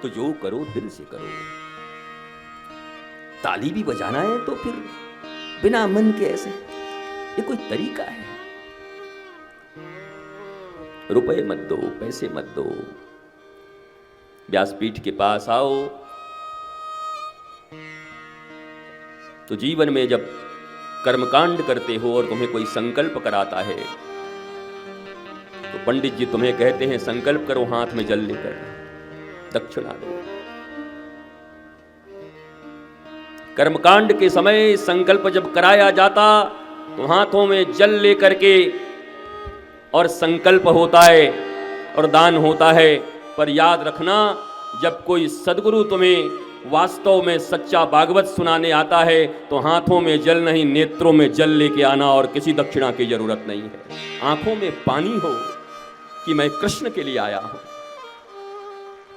तो जो करो दिल से करो। ताली भी बजाना है तो फिर बिना मन के ऐसे, ये कोई तरीका है? रुपए मत दो, पैसे मत दो, व्यासपीठ के पास आओ तो जीवन में जब कर्मकांड करते हो और तुम्हें कोई संकल्प कराता है तो पंडित जी तुम्हें कहते हैं संकल्प करो, हाथ में जल लेकर दक्षिणा दो। कर्मकांड के समय संकल्प जब कराया जाता तो हाथों में जल लेकर के और संकल्प होता है और दान होता है। पर याद रखना, जब कोई सद्गुरु तुम्हें वास्तव में सच्चा भागवत सुनाने आता है तो हाथों में जल नहीं, नेत्रों में जल लेके आना, और किसी दक्षिणा की जरूरत नहीं है। आंखों में पानी हो कि मैं कृष्ण के लिए आया हूं,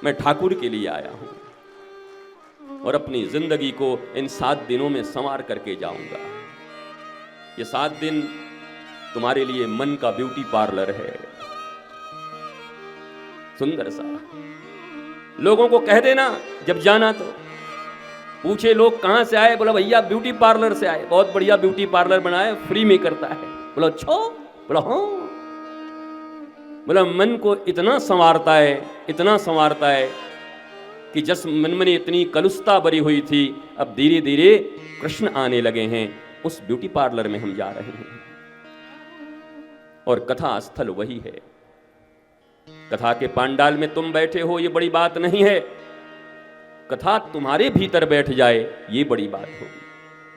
मैं ठाकुर के लिए आया हूं और अपनी जिंदगी को इन 7 दिनों में संवार करके जाऊंगा। ये 7 दिन तुम्हारे लिए मन का ब्यूटी पार्लर है, सुंदर सा। लोगों को कह देना जब जाना तो, पूछे लोग कहां से आए, बोला भैया ब्यूटी पार्लर से आए, बहुत बढ़िया ब्यूटी पार्लर बनाए, फ्री में करता है। बोला अच्छा, बोला हाँ, बोला मन को इतना संवारता है, इतना संवारता है कि जिस मन में इतनी कलुषता भरी हुई थी, अब धीरे धीरे कृष्ण आने लगे हैं। उस ब्यूटी पार्लर में हम जा रहे हैं और कथा स्थल वही है। कथा के पांडाल में तुम बैठे हो ये बड़ी बात नहीं है, कथा तुम्हारे भीतर बैठ जाए ये बड़ी बात होगी।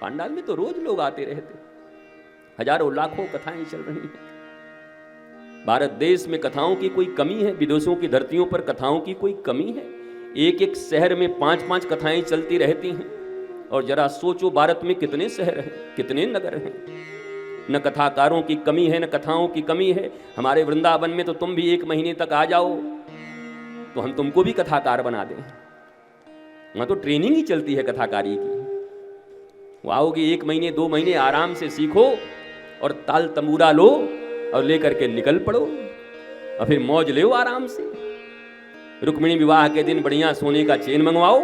पांडाल में तो रोज लोग आते रहते, हजारों लाखों कथाएं चल रही हैं। भारत देश में कथाओं की कोई कमी है? विदेशों की धरतियों पर कथाओं की कोई कमी है? एक एक शहर में 5-5 कथाएं चलती रहती हैं। और जरा सोचो, भारत में कितने शहर हैं, कितने नगर हैं। न कथाकारों की कमी है, न कथाओं की कमी है। हमारे वृंदावन में तो तुम भी 1 महीने तक आ जाओ तो हम तुमको भी कथाकार बना दें। वहां तो ट्रेनिंग ही चलती है कथाकारी की। वो आओगे 1 महीने 2 महीने आराम से सीखो और ताल तंबूरा लो और लेकर के निकल पड़ो और फिर मौज ले आराम से। रुक्मिणी विवाह के दिन बढ़िया सोने का चेन मंगवाओ,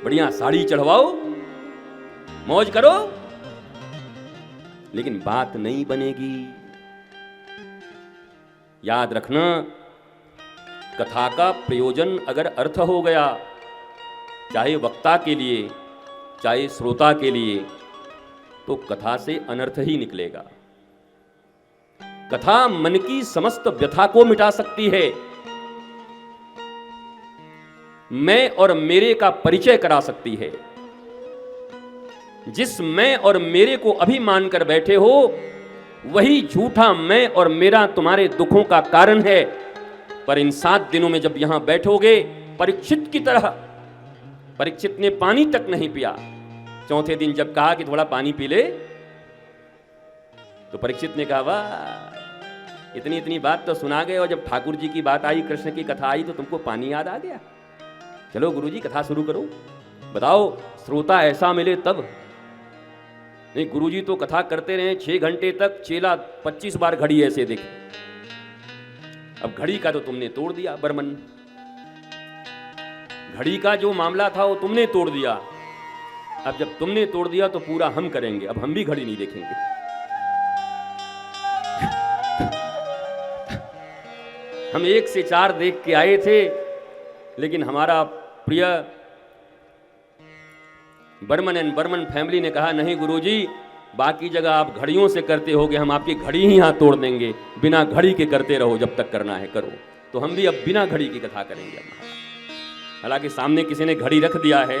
बढ़िया साड़ी चढ़वाओ, मौज करो, लेकिन बात नहीं बनेगी। याद रखना, कथा का प्रयोजन अगर अर्थ हो गया, चाहे वक्ता के लिए चाहे श्रोता के लिए, तो कथा से अनर्थ ही निकलेगा। कथा मन की समस्त व्यथा को मिटा सकती है, मैं और मेरे का परिचय करा सकती है। जिस मैं और मेरे को अभी मानकर बैठे हो, वही झूठा मैं और मेरा तुम्हारे दुखों का कारण है। पर इन 7 दिनों में जब यहां बैठोगे, परीक्षित की तरह, परीक्षित ने पानी तक नहीं पिया। चौथे दिन जब कहा कि थोड़ा पानी पी ले, तो परीक्षित ने कहा वाह, इतनी इतनी बात तो सुना गए और जब ठाकुर जी की बात आई, कृष्ण की कथा आई, तो तुमको पानी याद आ गया। चलो गुरुजी कथा शुरू करो, बताओ श्रोता ऐसा मिले तब। नहीं, गुरुजी तो कथा करते रहे 6 घंटे तक, चेला 25 बार घड़ी ऐसे देखे। अब घड़ी का तो तुमने तोड़ दिया बर्मन, घड़ी का जो मामला था वो तुमने तोड़ दिया। अब जब तुमने तोड़ दिया तो पूरा हम करेंगे, अब हम भी घड़ी नहीं देखेंगे। हम 1 से 4 देख के आए थे, लेकिन हमारा प्रिय बर्मन एंड बर्मन फैमिली ने कहा नहीं गुरुजी, बाकी जगह आप घड़ियों से करते होगे, हम आपकी घड़ी ही यहां तोड़ देंगे, बिना घड़ी के करते रहो, जब तक करना है करो। तो हम भी अब बिना घड़ी की कथा करेंगे। हालांकि सामने किसी ने घड़ी रख दिया है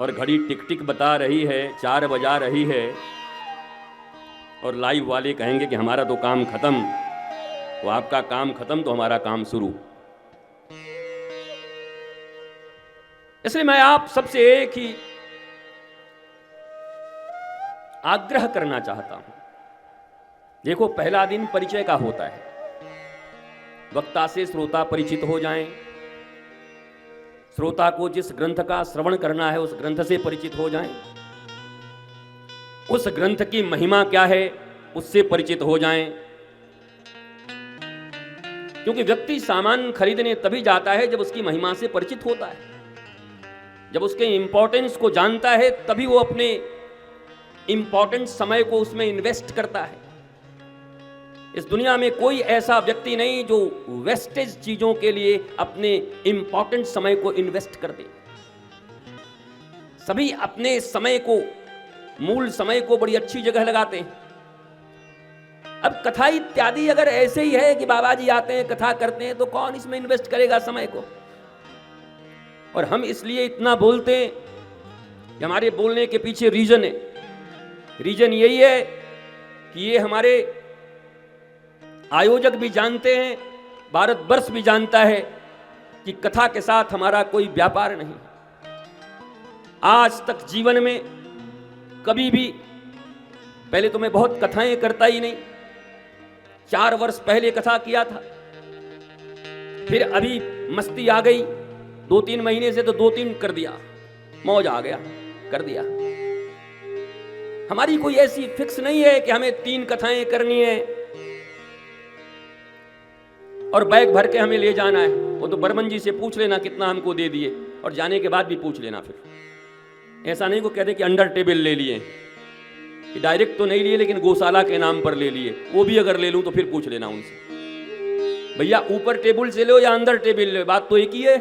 और घड़ी टिक टिक बता रही है, 4 बजा रही है, और लाइव वाले कहेंगे कि हमारा तो काम खत्म। तो आपका काम खत्म तो हमारा काम शुरू। इसलिए मैं आप सबसे एक ही आग्रह करना चाहता हूं। देखो, पहला दिन परिचय का होता है, वक्ता से श्रोता परिचित हो जाएं, श्रोता को जिस ग्रंथ का श्रवण करना है उस ग्रंथ से परिचित हो जाएं, उस ग्रंथ की महिमा क्या है उससे परिचित हो जाएं, क्योंकि व्यक्ति सामान खरीदने तभी जाता है जब उसकी महिमा से परिचित होता है, जब उसके इंपॉर्टेंस को जानता है, तभी वो अपने इंपॉर्टेंट समय को उसमें इन्वेस्ट करता है। इस दुनिया में कोई ऐसा व्यक्ति नहीं जो वेस्टेज चीजों के लिए अपने इंपॉर्टेंट समय को इन्वेस्ट कर दे। सभी अपने समय को, मूल समय को बड़ी अच्छी जगह लगाते हैं। अब कथा इत्यादि अगर ऐसे ही है कि बाबा जी आते हैं, कथा करते हैं, तो कौन इसमें इन्वेस्ट करेगा समय को? और हम इसलिए इतना बोलते हैं कि हमारे बोलने के पीछे रीजन है। रीजन यही है कि ये हमारे आयोजक भी जानते हैं, भारतवर्ष भी जानता है कि कथा के साथ हमारा कोई व्यापार नहीं। आज तक जीवन में कभी भी, पहले तो मैं बहुत कथाएं करता ही नहीं, 4 वर्ष पहले कथा किया था, फिर अभी मस्ती आ गई, 2-3 महीने से तो 2-3 कर दिया, मौज आ गया, कर दिया। हमारी कोई ऐसी फिक्स नहीं है कि हमें 3 कथाएं करनी है और बैग भर के हमें ले जाना है। वो तो बर्मन जी से पूछ लेना कितना हमको दे दिए, और जाने के बाद भी पूछ लेना। फिर ऐसा नहीं को कहते कि अंडर टेबल ले लिए, कि डायरेक्ट तो नहीं लिए लेकिन गौशाला के नाम पर ले लिए, वो भी अगर ले लूं तो फिर पूछ लेना उनसे, भैया ऊपर टेबल से लो या अंदर टेबल ले, बात तो एक ही है।